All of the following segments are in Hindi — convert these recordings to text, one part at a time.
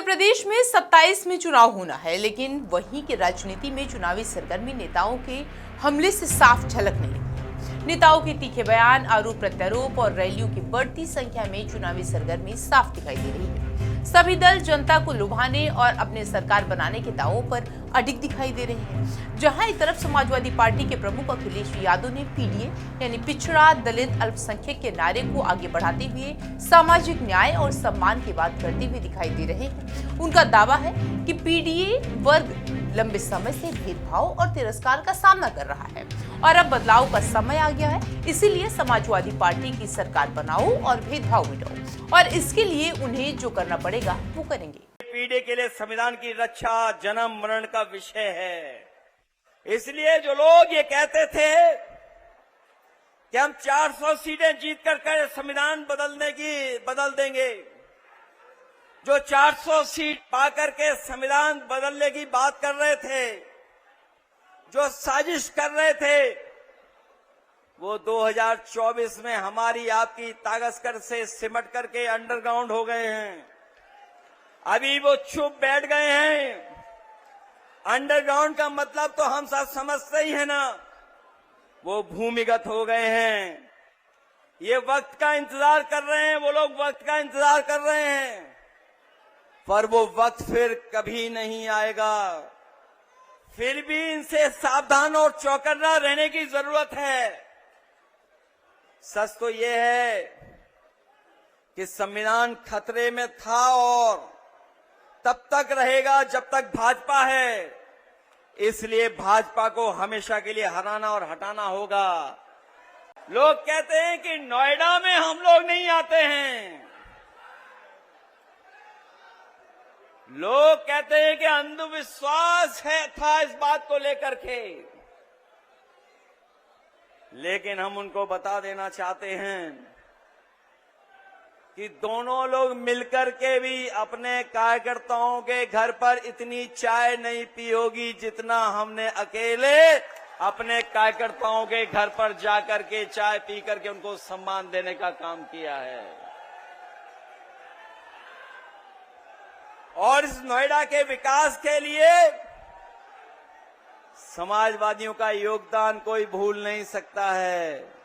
प्रदेश में 27 में चुनाव होना है, लेकिन वहीं की राजनीति में चुनावी सरगर्मी नेताओं के हमले से साफ झलक नहीं रही। नेताओं के तीखे बयान, आरोप प्रत्यारोप और रैलियों की बढ़ती संख्या में चुनावी सरगर्मी साफ दिखाई दे रही है। सभी दल जनता को लुभाने और अपने सरकार बनाने के दावों पर अडिग दिखाई दे रहे हैं। जहां एक तरफ समाजवादी पार्टी के प्रमुख अखिलेश यादव ने पीडीए यानी पिछड़ा दलित अल्पसंख्यक के नारे को आगे बढ़ाते हुए सामाजिक न्याय और सम्मान की बात करते हुए दिखाई दे रहे हैं। उनका दावा है कि पीडीए वर्ग लंबे समय से भेदभाव और तिरस्कार का सामना कर रहा है और अब बदलाव का समय आ गया है। इसीलिए समाजवादी पार्टी की सरकार बनाओ और भेदभाव मिटाओ, और इसके लिए उन्हें जो करना पड़ेगा वो करेंगे। पीढ़ी के लिए संविधान की रक्षा जन्म मरण का विषय है। इसलिए जो लोग ये कहते थे कि हम 400 सीटें जीत कर संविधान बदल देंगे, जो 400 सीट पाकर के संविधान बदलने की बात कर रहे थे, जो साजिश कर रहे थे, वो 2024 में हमारी आपकी ताकत से सिमट करके अंडरग्राउंड हो गए हैं। अभी वो चुप बैठ गए हैं। अंडरग्राउंड का मतलब तो हम सब समझते ही है ना, वो भूमिगत हो गए हैं। ये वक्त का इंतजार कर रहे हैं, वो लोग वक्त का इंतजार कर रहे हैं, पर वो वक्त फिर कभी नहीं आएगा। फिर भी इनसे सावधान और चौकन्ना रहने की जरूरत है। सच तो ये है कि संविधान खतरे में था और तब तक रहेगा जब तक भाजपा है। इसलिए भाजपा को हमेशा के लिए हराना और हटाना होगा। लोग कहते हैं कि नोएडा में हम लोग नहीं आते हैं, लोग कहते हैं कि अंधविश्वास था इस बात को लेकर के, लेकिन हम उनको बता देना चाहते हैं कि दोनों लोग मिलकर के भी अपने कार्यकर्ताओं के घर पर इतनी चाय नहीं पी होगी जितना हमने अकेले अपने कार्यकर्ताओं के घर पर जाकर के चाय पी करके उनको सम्मान देने का काम किया है। और इस नोएडा के विकास के लिए समाजवादियों का योगदान कोई भूल नहीं सकता है।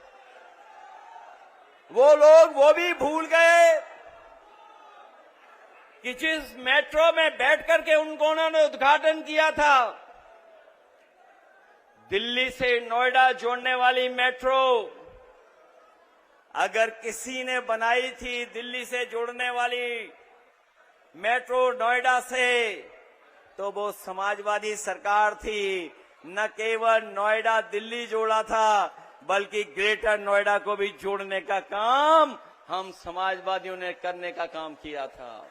वो लोग वो भी भूल गए कि जिस मेट्रो में बैठ करके उन्होंने उद्घाटन किया था, दिल्ली से नोएडा जोड़ने वाली मेट्रो, अगर किसी ने बनाई थी दिल्ली से जोड़ने वाली मेट्रो नोएडा से, तो वो समाजवादी सरकार थी। न केवल नोएडा दिल्ली जोड़ा था, बल्कि ग्रेटर नोएडा को भी जोड़ने का काम हम समाजवादियों ने करने का काम किया था।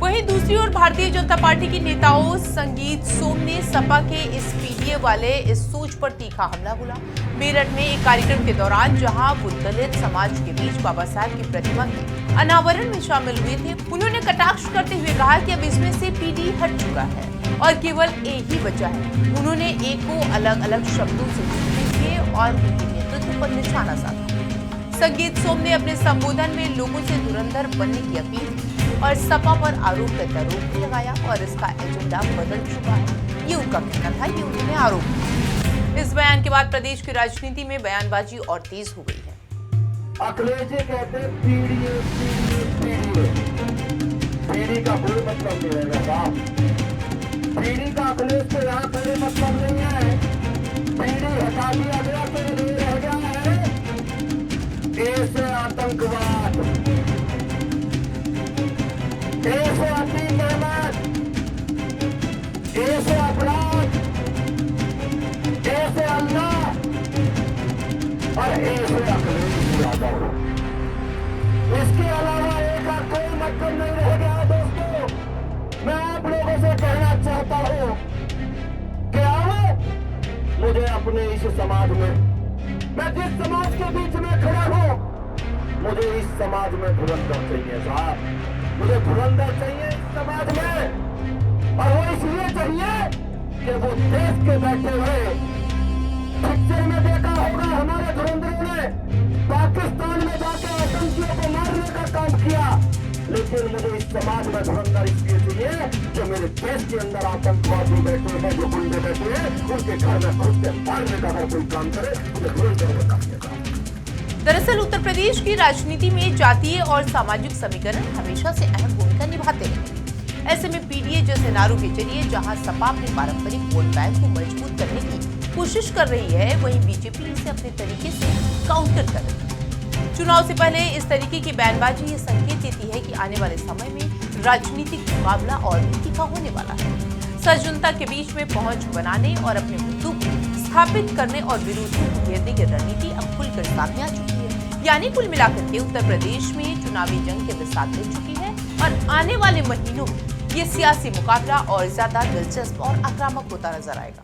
वहीं दूसरी ओर भारतीय जनता पार्टी के नेताओं संगीत सोम ने सपा के इस पीडीए वाले इस सोच पर तीखा हमला बोला। मेरठ में एक कार्यक्रम के दौरान जहां वो दलित समाज के बीच बाबा साहब की प्रतिमा के अनावरण में शामिल हुए थे, उन्होंने कटाक्ष करते हुए कहा कि अब इसमें से पीडी हट चुका है और केवल एक ही बचा है। उन्होंने एक को अलग अलग शब्दों से किए और उनके नेतृत्व पर निशाना साधा। संगीत सोम ने अपने संबोधन में लोगों से धुरंधर बनने की अपील और सपा पर आरोप प्रत्यारोप भी लगाया और इसका एजेंडा बदल चुका है, ये उनका कहना था, ये उन्होंने आरोप किया। इस बयान के बाद प्रदेश की राजनीति में बयानबाजी और तेज हो गई है। अखिलेश जी कहते हैं पीडीए पीडी का कोई मतलब नहीं रहेगा। पीडी का अखिलेश के यहाँ कोई मतलब नहीं है। पीडी हटा दिया गया तो रह गया है ऐसे आतंकवाद, ऐसे अतिक्रमण, ऐसे अपराध, ऐसे अल्लाह और ऐसे अखिलेश यादव। इसके अलावा एक और कोई मतलब नहीं रह गया। दोस्तों, मैं आप लोगों से कहना चाहता हूं कि आओ मुझे अपने इस समाज में, मैं जिस समाज के बीच में खड़ा हूं, मुझे इस समाज में धुरंधर चाहिए साहब, मुझे धुरंधर चाहिए इस समाज में। और वो इसलिए चाहिए कि वो देश के बैठे हुए पिक्चर में देखा होगा हमारे धुरंधरों ने पाकिस्तान में जाकर आतंकियों को मारने का काम किया, लेकिन मुझे इस समाज में धुरंधर इसलिए चाहिए जो मेरे देश के अंदर आतंकवादी बैठे हैं, जो गुंडे बैठे हैं, उनके घर में घुस के मारने का अगर कोई काम करे तो धुरंधर बताइएगा। दरअसल उत्तर प्रदेश की राजनीति में जातीय और सामाजिक समीकरण हमेशा से अहम भूमिका निभाते हैं। ऐसे में पीडीए जैसे नारों के जरिए जहां सपा अपने पारंपरिक वोट बैंक को मजबूत करने की कोशिश कर रही है, वहीं बीजेपी इसे अपने तरीके से काउंटर कर रही है। चुनाव से पहले इस तरीके की बयानबाजी ये संकेत देती है कि आने वाले समय में राजनीतिक मुकाबला और भी तीखा होने वाला है। सच जनता के बीच में पहुंच बनाने और अपने मुद्दों को स्थापित करने और विरोधियों को घेरने की रणनीति अब खुलकर सामने आ चुकी है। यानी कुल मिलाकर के उत्तर प्रदेश में चुनावी जंग के बिसात ले चुकी है और आने वाले महीनों में ये सियासी मुकाबला और ज्यादा दिलचस्प और आक्रामक होता नजर आएगा।